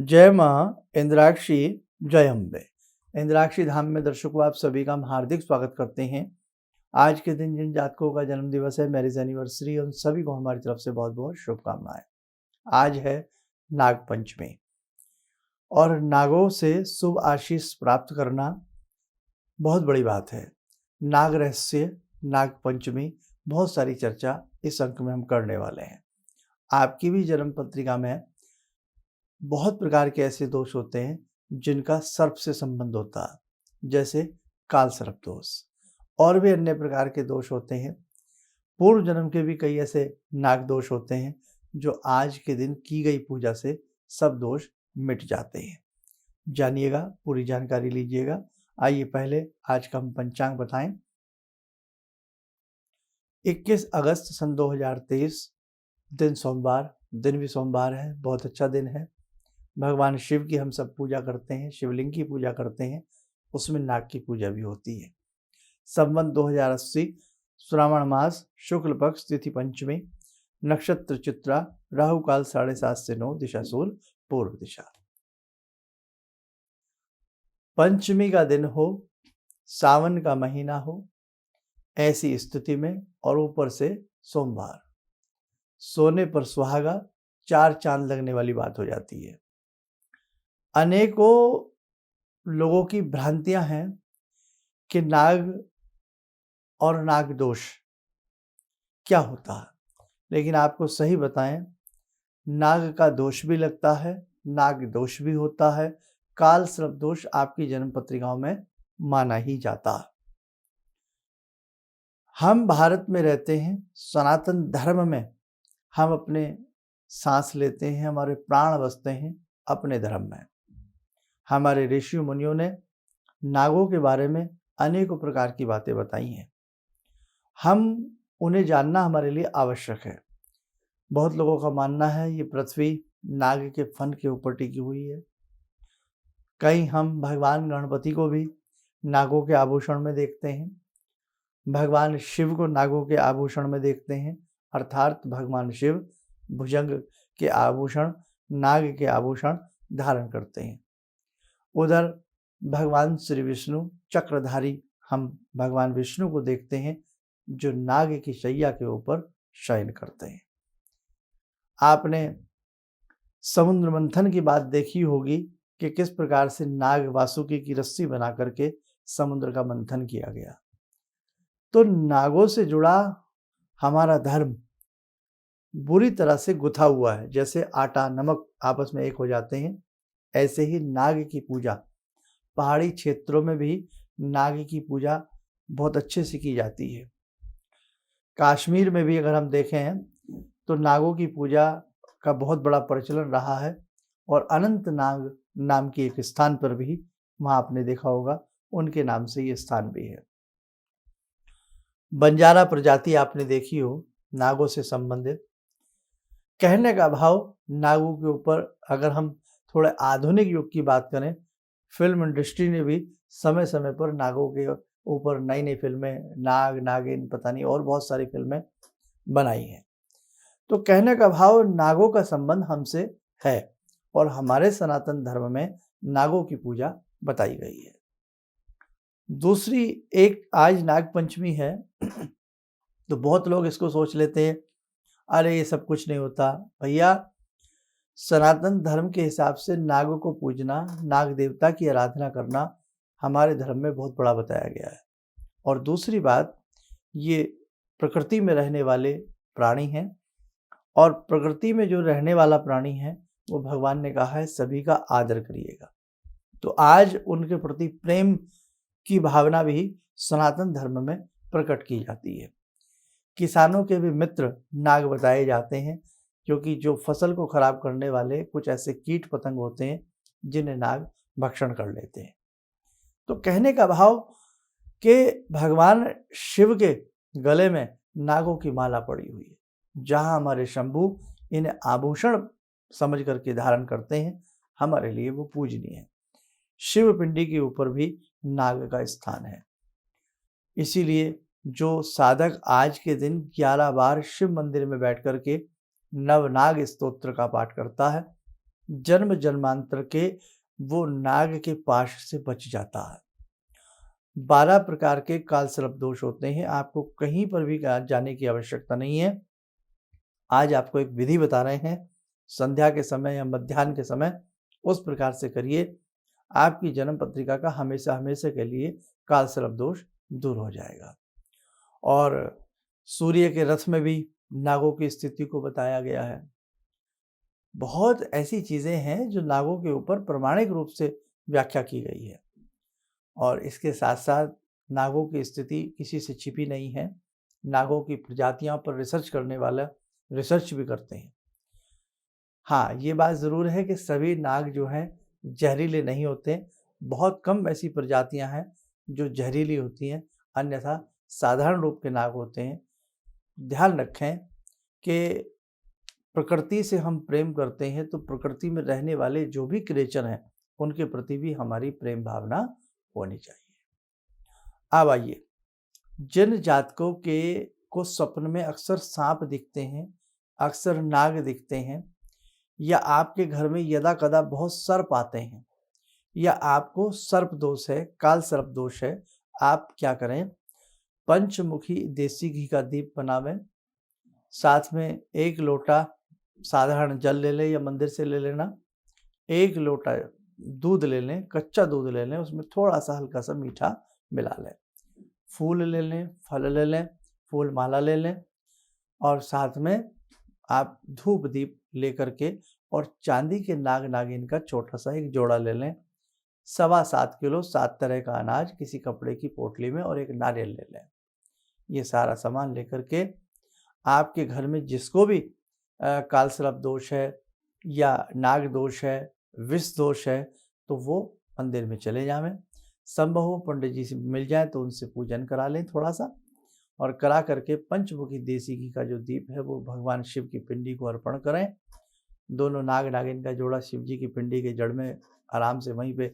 जय माँ इंद्राक्षी, जय अम्बे। इंद्राक्षी धाम में दर्शकों आप सभी का हम हार्दिक स्वागत करते हैं। आज के दिन जिन जातकों का जन्म दिवस है, मैरिज एनिवर्सरी, उन सभी को हमारी तरफ से बहुत बहुत शुभकामनाएं। आज है नाग पंचमी और नागों से शुभ आशीष प्राप्त करना बहुत बड़ी बात है। नाग रहस्य, नाग पंचमी, बहुत सारी चर्चा इस अंक में हम करने वाले हैं। आपकी भी जन्म पत्रिका में बहुत प्रकार के ऐसे दोष होते हैं जिनका सर्प से संबंध होता है, जैसे काल सर्प दोष, और भी अन्य प्रकार के दोष होते हैं। पूर्व जन्म के भी कई ऐसे नाग दोष होते हैं जो आज के दिन की गई पूजा से सब दोष मिट जाते हैं। जानिएगा, पूरी जानकारी लीजिएगा। आइए पहले आज का हम पंचांग बताएं। 21 अगस्त सन 2023, दिन सोमवार, दिन भी सोमवार है, बहुत अच्छा दिन है। भगवान शिव की हम सब पूजा करते हैं, शिवलिंग की पूजा करते हैं, उसमें नाग की पूजा भी होती है। संवत 2080, श्रावण मास, शुक्ल पक्ष, तिथि पंचमी, नक्षत्र चित्रा, राहु काल 7:30 से 9, दिशा सूर्य पूर्व दिशा। पंचमी का दिन हो, सावन का महीना हो, ऐसी स्थिति में और ऊपर से सोमवार, सोने पर सुहागा, 4 चांद लगने वाली बात हो जाती है। अनेकों लोगों की भ्रांतियां हैं कि नाग और नाग दोष क्या होता है, लेकिन आपको सही बताएं, नाग का दोष भी लगता है, नाग दोष भी होता है। काल सर्प दोष आपकी जन्म पत्रिकाओं में माना ही जाता है। हम भारत में रहते हैं, सनातन धर्म में हम अपने सांस लेते हैं, हमारे प्राण बसते हैं अपने धर्म में। हमारे ऋषि मुनियों ने नागों के बारे में अनेकों प्रकार की बातें बताई हैं। हम उन्हें जानना हमारे लिए आवश्यक है। बहुत लोगों का मानना है ये पृथ्वी नाग के फन के ऊपर टिकी हुई है। कहीं हम भगवान गणपति को भी नागों के आभूषण में देखते हैं, भगवान शिव को नागों के आभूषण में देखते हैं, अर्थात भगवान शिव भुजंग के आभूषण, नाग के आभूषण धारण करते हैं। उधर भगवान श्री विष्णु चक्रधारी, हम भगवान विष्णु को देखते हैं जो नाग की शैया के ऊपर शयन करते हैं। आपने समुद्र मंथन की बात देखी होगी कि किस प्रकार से नाग वासुकी की रस्सी बना करके समुद्र का मंथन किया गया। तो नागों से जुड़ा हमारा धर्म बुरी तरह से गुथा हुआ है। जैसे आटा नमक आपस में एक हो जाते हैं, ऐसे ही नाग की पूजा पहाड़ी क्षेत्रों में भी नाग की पूजा बहुत अच्छे से की जाती है। कश्मीर में भी अगर हम देखें तो नागों की पूजा का बहुत बड़ा प्रचलन रहा है, और अनंत नाग नाम की एक स्थान पर भी, वहाँ आपने देखा होगा, उनके नाम से ये स्थान भी है। बंजारा प्रजाति आपने देखी हो नागों से संबंधित। कहने का भाव, नागों के ऊपर अगर हम थोड़े आधुनिक युग की बात करें, फिल्म इंडस्ट्री ने भी समय समय पर नागों के ऊपर नई नई फिल्में, नाग, नागिन, पता नहीं और बहुत सारी फिल्में बनाई हैं। तो कहने का भाव, नागों का संबंध हमसे है और हमारे सनातन धर्म में नागों की पूजा बताई गई है। दूसरी एक, आज नाग पंचमी है तो बहुत लोग इसको सोच लेते हैं अरे ये सब कुछ नहीं होता। भैया, सनातन धर्म के हिसाब से नाग को पूजना, नाग देवता की आराधना करना हमारे धर्म में बहुत बड़ा बताया गया है। और दूसरी बात, ये प्रकृति में रहने वाले प्राणी हैं, और प्रकृति में जो रहने वाला प्राणी है वो भगवान ने कहा है सभी का आदर करिएगा। तो आज उनके प्रति प्रेम की भावना भी सनातन धर्म में प्रकट की जाती है। किसानों के भी मित्र नाग बताए जाते हैं, क्योंकि जो फसल को खराब करने वाले कुछ ऐसे कीट पतंग होते हैं जिन्हें नाग भक्षण कर लेते हैं। तो कहने का भाव कि भगवान शिव के गले में नागों की माला पड़ी हुई है। जहाँ हमारे शंभू इन्हें आभूषण समझ करके धारण करते हैं, हमारे लिए वो पूजनीय है। शिव पिंडी के ऊपर भी नाग का स्थान है। इसीलिए जो साधक आज के दिन 11 बार शिव मंदिर में बैठ करके नवनाग स्तोत्र का पाठ करता है, जन्म जन्मांतर के वो नाग के पाश से बच जाता है। 12 प्रकार के काल सर्प दोष होते हैं, आपको कहीं पर भी जाने की आवश्यकता नहीं है। आज आपको एक विधि बता रहे हैं, संध्या के समय या मध्याह्न के समय उस प्रकार से करिए, आपकी जन्म पत्रिका का हमेशा हमेशा के लिए काल सर्प दोष दूर हो जाएगा। और सूर्य के रथ में भी नागों की स्थिति को बताया गया है। बहुत ऐसी चीज़ें हैं जो नागों के ऊपर प्रमाणिक रूप से व्याख्या की गई है, और इसके साथ साथ नागों की स्थिति किसी से छिपी नहीं है। नागों की प्रजातियों पर रिसर्च करने वाला रिसर्च भी करते हैं। हाँ, ये बात ज़रूर है कि सभी नाग जो हैं जहरीले नहीं होते। बहुत कम ऐसी प्रजातियां हैं जो जहरीली होती हैं, अन्यथा साधारण रूप के नाग होते हैं। ध्यान रखें कि प्रकृति से हम प्रेम करते हैं तो प्रकृति में रहने वाले जो भी क्रिएचर हैं उनके प्रति भी हमारी प्रेम भावना होनी चाहिए। अब आइए, जिन जातकों के को स्वप्न में अक्सर सांप दिखते हैं, अक्सर नाग दिखते हैं, या आपके घर में यदा कदा बहुत सर्प आते हैं, या आपको सर्प दोष है, काल सर्प दोष है, आप क्या करें, पंचमुखी देसी घी का दीप बनावें। साथ में 1 लोटा साधारण जल ले लें या मंदिर से ले लेना। 1 लोटा दूध ले लें, कच्चा दूध ले लें, उसमें थोड़ा सा हल्का सा मीठा मिला लें। फूल ले लें, फल ले लें, फूल माला ले लें, और साथ में आप धूप दीप लेकर के और चांदी के नाग नागिन का छोटा सा एक जोड़ा ले लें। 7.25 किलो 7 तरह का अनाज किसी कपड़े की पोटली में, और एक नारियल ले लें। ये सारा सामान लेकर के आपके घर में जिसको भी काल सर्प दोष है या नाग दोष है, विष दोष है, तो वो मंदिर में चले जावें। संभव हो पंडित जी से मिल जाए तो उनसे पूजन करा लें थोड़ा सा, और करा करके पंचमुखी देसी घी का जो दीप है वो भगवान शिव की पिंडी को अर्पण करें। दोनों नाग नागिन का जोड़ा शिव जी की पिंडी के जड़ में आराम से वहीं पे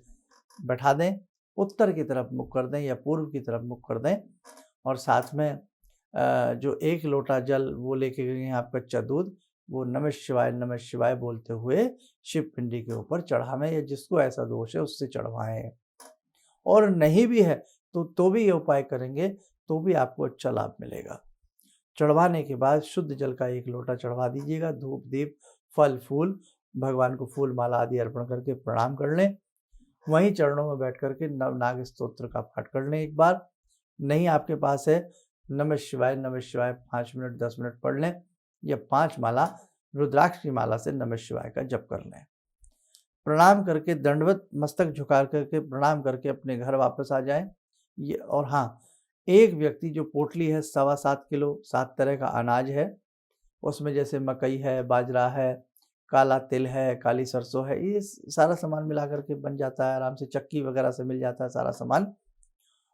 बैठा दें, उत्तर की तरफ मुख कर दें या पूर्व की तरफ मुख कर दें, और साथ में जो 1 लोटा जल वो लेके गए हैं आप कच्चा दूध, वो नमः शिवाय बोलते हुए शिव पिंडी के ऊपर चढ़ावें, या जिसको ऐसा दोष है उससे चढ़वाएं। और नहीं भी है तो भी ये उपाय करेंगे तो भी आपको अच्छा लाभ मिलेगा। चढ़वाने के बाद शुद्ध जल का 1 लोटा चढ़वा दीजिएगा, धूप दीप फल फूल भगवान को फूल माला आदि अर्पण करके प्रणाम कर लें। वहीं चरणों में बैठ करके नवनाग स्तोत्र का पाठ कर लें एक बार। नहीं आपके पास है, नमः शिवाय 5 मिनट 10 मिनट पढ़ लें, या 5 माला रुद्राक्ष की माला से नमः शिवाय का जप कर लें। प्रणाम करके दंडवत मस्तक झुका करके प्रणाम करके अपने घर वापस आ जाएं। ये, और हाँ, एक व्यक्ति जो पोटली है 7.25 किलो 7 तरह का अनाज है, उसमें जैसे मकई है, बाजरा है, काला तिल है, काली सरसों है, ये सारा सामान मिला करके बन जाता है, आराम से चक्की वगैरह से मिल जाता है सारा सामान।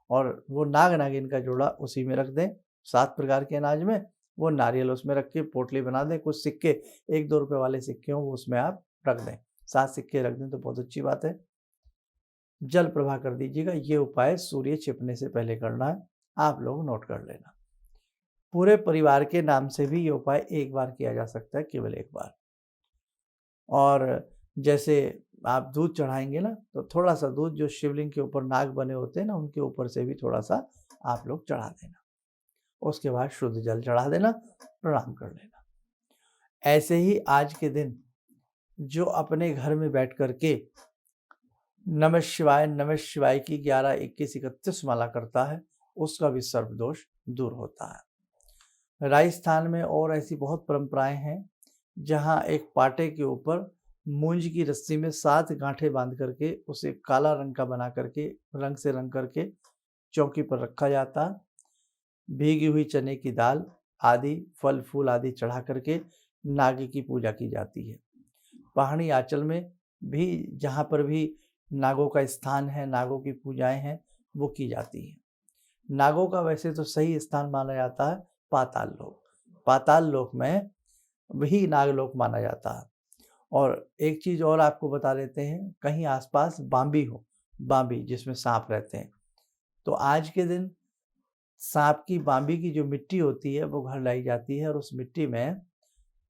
और वो नाग नागिन का जोड़ा उसी में रख दें, 7 प्रकार के अनाज में, वो नारियल उसमें रख के पोटली बना दें। कुछ सिक्के 1-2 रुपए वाले सिक्के हों वो उसमें आप रख दें, 7 सिक्के रख दें तो बहुत अच्छी बात है। जल प्रवाह कर दीजिएगा। ये उपाय सूर्य छिपने से पहले करना है, आप लोग नोट कर लेना। पूरे परिवार के नाम से भी ये उपाय एक बार किया जा सकता है, केवल एक बार। और जैसे आप दूध चढ़ाएंगे ना, तो थोड़ा सा दूध जो शिवलिंग के ऊपर नाग बने होते हैं ना, उनके ऊपर से भी थोड़ा सा आप लोग चढ़ा देना। उसके बाद शुद्ध जल चढ़ा देना, प्रणाम कर लेना। ऐसे ही आज के दिन जो अपने घर में बैठ करके नमः शिवाय की 11, 21, 31 माला करता है, उसका भी सर्प दोष दूर होता है। राजस्थान में और ऐसी बहुत परंपराएं हैं जहां एक पाटे के ऊपर मूंज की रस्सी में 7 गांठें बांध करके उसे काला रंग का बना करके रंग से रंग करके चौकी पर रखा जाता है। भीगी हुई चने की दाल आदि फल फूल आदि चढ़ा करके नाग की पूजा की जाती है। पहाड़ी आंचल में भी जहाँ पर भी नागों का स्थान है, नागों की पूजाएं हैं, वो की जाती हैं। नागों का वैसे तो सही स्थान माना जाता है पाताल लोक। पाताल लोक में वही नागलोक माना जाता है। और एक चीज़ और आपको बता देते हैं, कहीं आसपास बांबी हो, बांबी जिसमें सांप रहते हैं, तो आज के दिन सांप की बांबी की जो मिट्टी होती है वो घर लाई जाती है, और उस मिट्टी में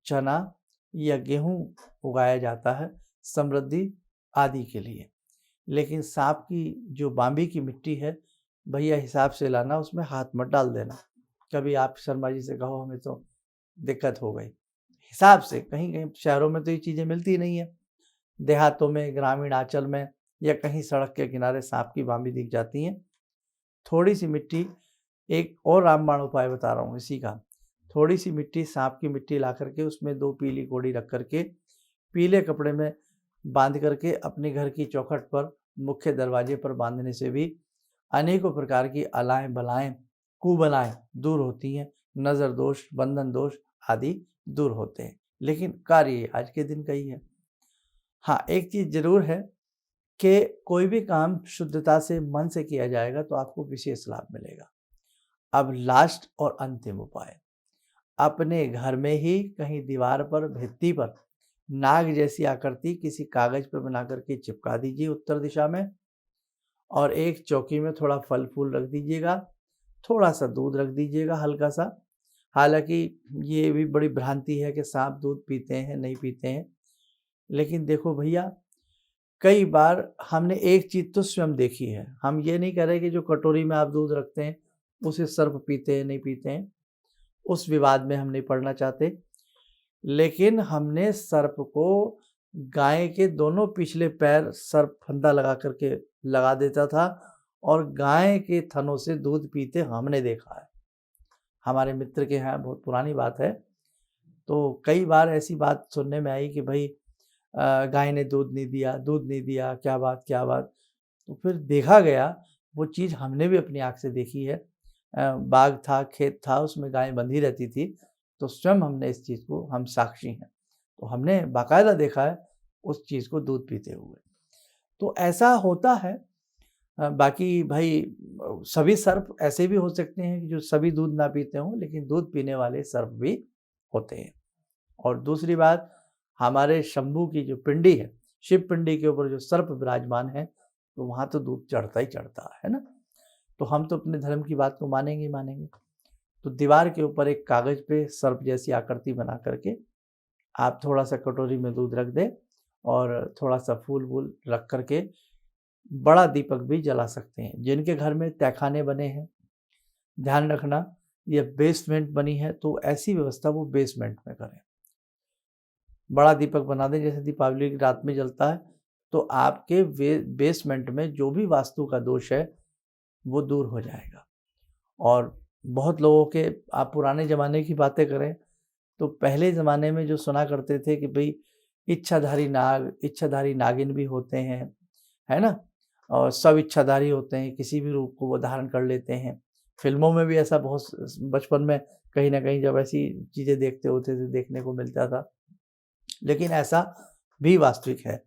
चना या गेहूं उगाया जाता है। समृद्धि आदि के लिए। लेकिन सांप की जो बाम्बी की मिट्टी है भैया हिसाब से लाना, उसमें हाथ मत डाल देना। कभी आप शर्मा जी से कहो हमें तो दिक्कत हो गई, हिसाब से। कहीं कहीं शहरों में तो ये चीज़ें मिलती नहीं है, देहातों में, ग्रामीण आंचल में या कहीं सड़क के किनारे सांप की बाम्बी दिख जाती हैं। थोड़ी सी मिट्टी, एक और रामबाण उपाय बता रहा हूँ इसी का। थोड़ी सी मिट्टी, सांप की मिट्टी ला करके उसमें 2 पीली कोड़ी रख करके पीले कपड़े में बांध करके अपने घर की चौखट पर, मुख्य दरवाजे पर बांधने से भी अनेकों प्रकार की अलाएं बलाएं, कुबलाएं दूर होती हैं। नज़र दोष, बंधन दोष आदि दूर होते हैं। लेकिन कार्य आज के दिन का ही है। हाँ, एक चीज़ जरूर है कि कोई भी काम शुद्धता से, मन से किया जाएगा तो आपको विशेष लाभ मिलेगा। अब लास्ट और अंतिम उपाय, अपने घर में ही कहीं दीवार पर, भित्ति पर नाग जैसी आकृति किसी कागज पर बना करके चिपका दीजिए उत्तर दिशा में, और एक चौकी में थोड़ा फल फूल रख दीजिएगा, थोड़ा सा दूध रख दीजिएगा हल्का सा। हालांकि ये भी बड़ी भ्रांति है कि सांप दूध पीते हैं, नहीं पीते हैं। लेकिन देखो भैया, कई बार हमने एक चीज़ तो स्वयं देखी है। हम ये नहीं कह रहे कि जो कटोरी में आप दूध रखते हैं उसे सर्प पीते हैं, नहीं पीते हैं, उस विवाद में हम नहीं पड़ना चाहते। लेकिन हमने सर्प को गाय के दोनों पिछले पैर सर्प फंदा लगा करके लगा देता था और गाय के थनों से दूध पीते हमने देखा है। हमारे मित्र के यहाँ, बहुत पुरानी बात है, तो कई बार ऐसी बात सुनने में आई कि भाई गाय ने दूध नहीं दिया, क्या बात क्या बात। तो फिर देखा गया, वो चीज़ हमने भी अपनी आँख से देखी है। बाग था, खेत था, उसमें गाय बंधी रहती थी, तो स्वयं हमने इस चीज़ को, हम साक्षी हैं, तो हमने बाकायदा देखा है उस चीज़ को दूध पीते हुए। तो ऐसा होता है। बाकी भाई सभी सर्प ऐसे भी हो सकते हैं कि जो सभी दूध ना पीते हों, लेकिन दूध पीने वाले सर्प भी होते हैं। और दूसरी बात, हमारे शंभू की जो पिंडी है, शिव पिंडी के ऊपर जो सर्प विराजमान है, तो वहाँ तो दूध चढ़ता ही चढ़ता है ना। तो हम तो अपने धर्म की बात को मानेंगे ही मानेंगे। तो दीवार के ऊपर एक कागज पे सर्प जैसी आकृति बना करके आप थोड़ा सा कटोरी में दूध रख दें और थोड़ा सा फूल वूल रख करके बड़ा दीपक भी जला सकते हैं। जिनके घर में तहखाने बने हैं, ध्यान रखना, ये बेसमेंट बनी है तो ऐसी व्यवस्था वो बेसमेंट में करें। बड़ा दीपक बना दें, जैसे दीपावली की रात में जलता है, तो आपके बेसमेंट में जो भी वास्तु का दोष है वो दूर हो जाएगा। और बहुत लोगों के, आप पुराने ज़माने की बातें करें तो पहले ज़माने में जो सुना करते थे कि भाई इच्छाधारी नाग, इच्छाधारी नागिन भी होते हैं, है ना, और सब इच्छाधारी होते हैं, किसी भी रूप को वो धारण कर लेते हैं। फिल्मों में भी ऐसा बहुत, बचपन में कहीं ना कहीं जब ऐसी चीज़ें देखते होते थे देखने को मिलता था। लेकिन ऐसा भी वास्तविक है।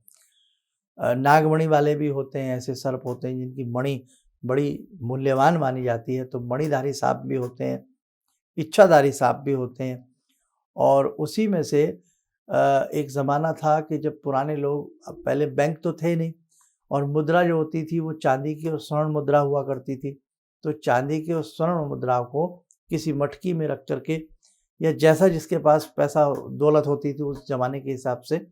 नागमणि वाले भी होते हैं, ऐसे सर्प होते हैं जिनकी मणि बड़ी मूल्यवान मानी जाती है, तो मणिधारी सांप भी होते हैं, इच्छाधारी सांप भी होते हैं। और उसी में से एक ज़माना था कि जब पुराने लोग, अब पहले बैंक तो थे नहीं, और मुद्रा जो होती थी वो चांदी की और स्वर्ण मुद्रा हुआ करती थी। तो चांदी की और स्वर्ण मुद्रा को किसी मटकी में रख करके, या जैसा जिसके पास पैसा दौलत होती थी उस ज़माने के हिसाब से,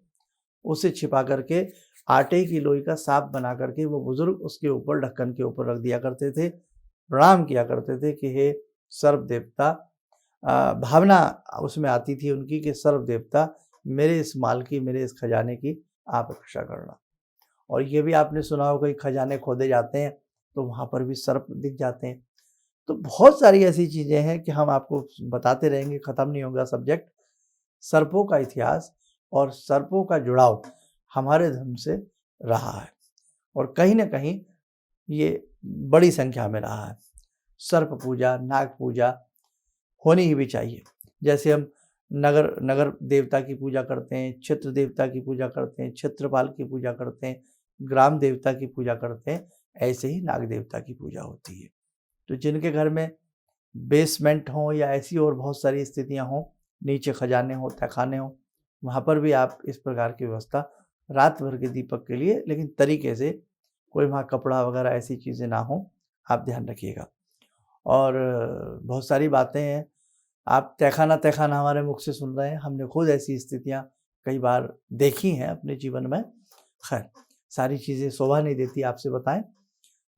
उसे छिपा करके आटे की लोई का सांप बना करके वो बुजुर्ग उसके ऊपर, ढक्कन के ऊपर रख दिया करते थे। प्रणाम किया करते थे कि हे सर्प देवता, भावना उसमें आती थी उनकी कि सर्प देवता, मेरे इस माल की, मेरे इस खजाने की आप रक्षा करना। और ये भी आपने सुना हो, कहीं खजाने खोदे जाते हैं तो वहाँ पर भी सर्प दिख जाते हैं। तो बहुत सारी ऐसी चीज़ें हैं कि हम आपको बताते रहेंगे, ख़त्म नहीं होगा सब्जेक्ट। सर्पों का इतिहास और सर्पों का जुड़ाव हमारे धर्म से रहा है, और कहीं ना कहीं ये बड़ी संख्या में रहा है। सर्प पूजा, नाग पूजा होनी ही भी चाहिए। जैसे हम नगर देवता की पूजा करते हैं, क्षेत्र देवता की पूजा करते हैं, क्षेत्रपाल की पूजा करते हैं, ग्राम देवता की पूजा करते हैं, ऐसे ही नाग देवता की पूजा होती है। तो जिनके घर में बेसमेंट हो या ऐसी और बहुत सारी स्थितियां हों, नीचे खजाने हो, तहखाने हो, वहाँ पर भी आप इस प्रकार की व्यवस्था रात भर के दीपक के लिए, लेकिन तरीके से, कोई वहाँ कपड़ा वगैरह ऐसी चीज़ें ना हो, आप ध्यान रखिएगा। और बहुत सारी बातें हैं, आप तहखाना हमारे मुख से सुन रहे हैं, हमने खुद ऐसी स्थितियाँ कई बार देखी हैं अपने जीवन में। खैर, सारी चीज़ें शोभा नहीं देती आपसे बताएं,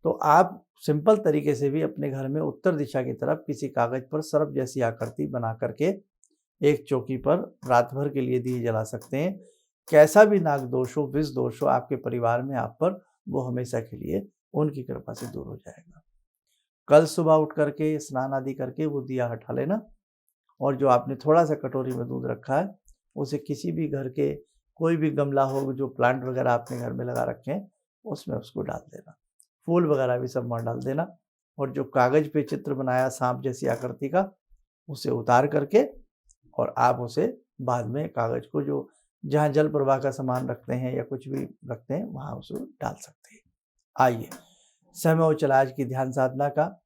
तो आप सिंपल तरीके से भी अपने घर में उत्तर दिशा की तरफ किसी कागज़ पर सर्प जैसी आकृति बना करके एक चौकी पर रात भर के लिए दिए जला सकते हैं। कैसा भी नाग दोष हो, विष दोष हो आपके परिवार में आप पर, वो हमेशा के लिए उनकी कृपा से दूर हो जाएगा। कल सुबह उठ करके स्नान आदि करके वो दिया हटा लेना, और जो आपने थोड़ा सा कटोरी में दूध रखा है उसे किसी भी घर के कोई भी गमला हो, जो प्लांट वगैरह आपने घर में लगा रखे हैं, उसमें उसको डाल देना। फूल वगैरह भी सब वहाँ डाल देना, और जो कागज़ पे चित्र बनाया सांप जैसी आकृति का, उसे उतार करके और आप उसे बाद में कागज़ को जो जहाँ जल प्रवाह का सामान रखते हैं या कुछ भी रखते हैं वहाँ उसे डाल सकते हैं। आइए, समय हो चला आज की ध्यान साधना का।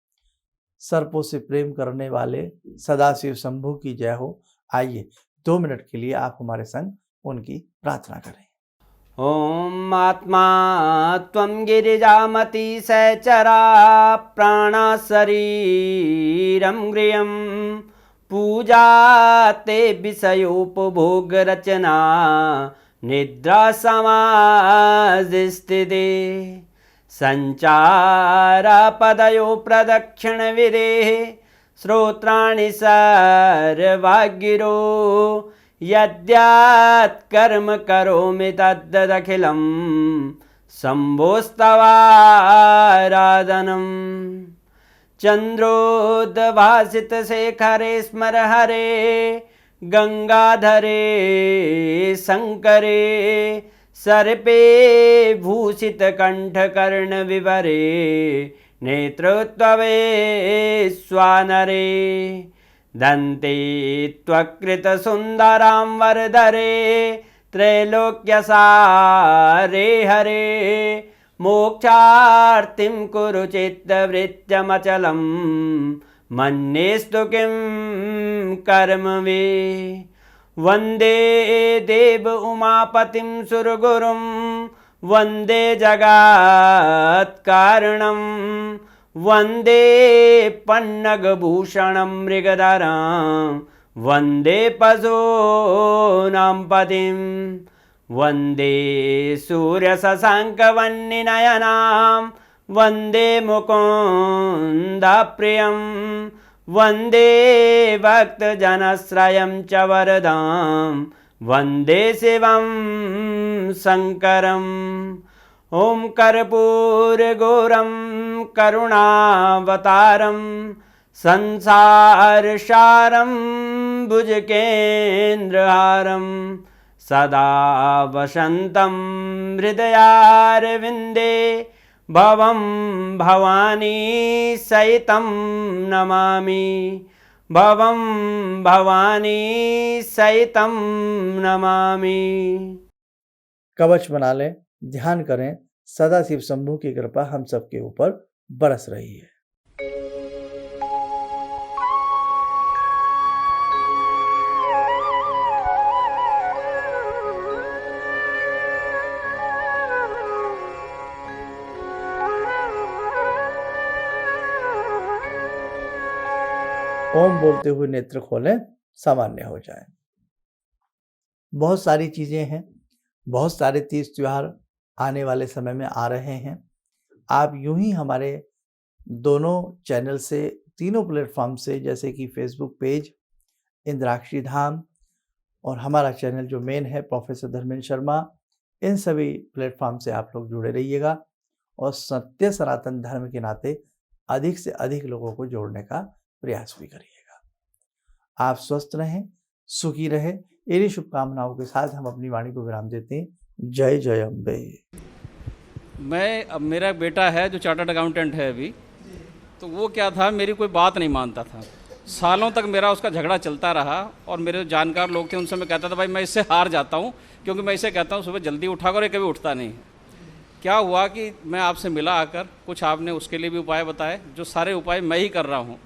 सर्पों से प्रेम करने वाले सदाशिव शंभू की जय हो। आइए 2 मिनट के लिए आप हमारे संग उनकी प्रार्थना करें। ॐ आत्मा त्वं गिरिजामति सहचरा प्राणा शरीरं गृहं पूजा ते विषयोपभोगरचना निद्रा समाधिस्थिते संचारपदयो प्रदक्षिणविधेः श्रोत्राणि सर्वागिरो यद्यात् कर्म करोमि तद्दखिलं शम्भोस्तवाराधनम् चन्द्रोद्भासितशेखरे स्मर हरे गंगाधरे शंकरे सर्पे भूषितकण्ठकर्णविवरे नेत्रोत्तवे स्वानरे दन्ते त्वकृतसुन्दरां वरदरे त्रैलोक्यसारे हरे मोक्षार्तिं कुरु चित्तवृत्त्यमचलं मन्येस्तु किं कर्म वे वन्दे देव उमापतिं सुरगुरुं वन्दे जगत्कारणं वन्दे पन्नगभूषणं मृगधरं वन्दे पशूनां पतिं वन्दे सूर्यशशाङ्कवह्निनयनां वन्दे मुकुन्दप्रियं वन्दे भक्तजनश्रयं च वरदां वन्दे शिवं शङ्करम् ॐ कर्पूरगौरं करुणावतारं संसारसारं भुजगेन्द्रहारं सदा वसन्तं हृदयारविन्दे भवं भवानी सहितं नमामि भवं भवानी सहितं नमामि। कवच बना लें, ध्यान करें, सदाशिव शंभू की कृपा हम सबके ऊपर बरस रही है। ओम बोलते हुए नेत्र खोलें, सामान्य हो जाएं। बहुत सारी चीजें हैं, बहुत सारे तीज त्योहार आने वाले समय में आ रहे हैं। आप यूं ही हमारे दोनों चैनल से, तीनों प्लेटफॉर्म से, जैसे कि फेसबुक पेज इंद्राक्षी धाम और हमारा चैनल जो मेन है प्रोफेसर धर्मेंद्र शर्मा, इन सभी प्लेटफॉर्म से आप लोग जुड़े रहिएगा और सत्य सनातन धर्म के नाते अधिक से अधिक लोगों को जोड़ने का प्रयास भी करिएगा। आप स्वस्थ रहें, सुखी रहें, इन्हीं शुभकामनाओं के साथ हम अपनी वाणी को विराम देते हैं। जय जय अम्बे। अब मेरा बेटा है जो चार्टर्ड अकाउंटेंट है अभी, तो वो क्या था, मेरी कोई बात नहीं मानता था। सालों तक मेरा उसका झगड़ा चलता रहा और मेरे जो जानकार लोग थे उनसे मैं कहता था भाई मैं इससे हार जाता हूँ, क्योंकि मैं इसे कहता हूँ सुबह जल्दी उठा कर, ये कभी उठता नहीं। क्या हुआ कि मैं आपसे मिला आकर, कुछ आपने उसके लिए भी उपाय बताए, जो सारे उपाय मैं ही कर रहा हूँ।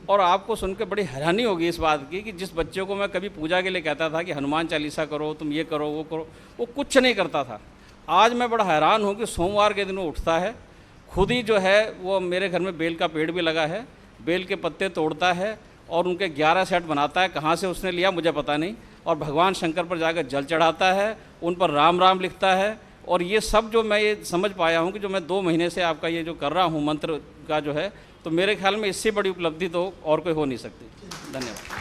और आपको सुनकर बड़ी हैरानी होगी इस बात की कि जिस बच्चे को मैं कभी पूजा के लिए कहता था कि हनुमान चालीसा करो, तुम ये करो, वो करो, वो कुछ नहीं करता था। आज मैं बड़ा हैरान हूँ कि सोमवार के दिन वो उठता है, खुद ही जो है वो मेरे घर में बेल का पेड़ भी लगा है, बेल के पत्ते तोड़ता है और उनके 11 सेट बनाता है। कहाँ से उसने लिया मुझे पता नहीं, और भगवान शंकर पर जाकर जल चढ़ाता है, उन पर राम राम लिखता है। और ये सब जो मैं ये समझ पाया हूँ कि जो मैं 2 महीने से आपका ये जो कर रहा हूँ मंत्र का जो है, तो मेरे ख्याल में इससे बड़ी उपलब्धि तो और कोई हो नहीं सकती। धन्यवाद।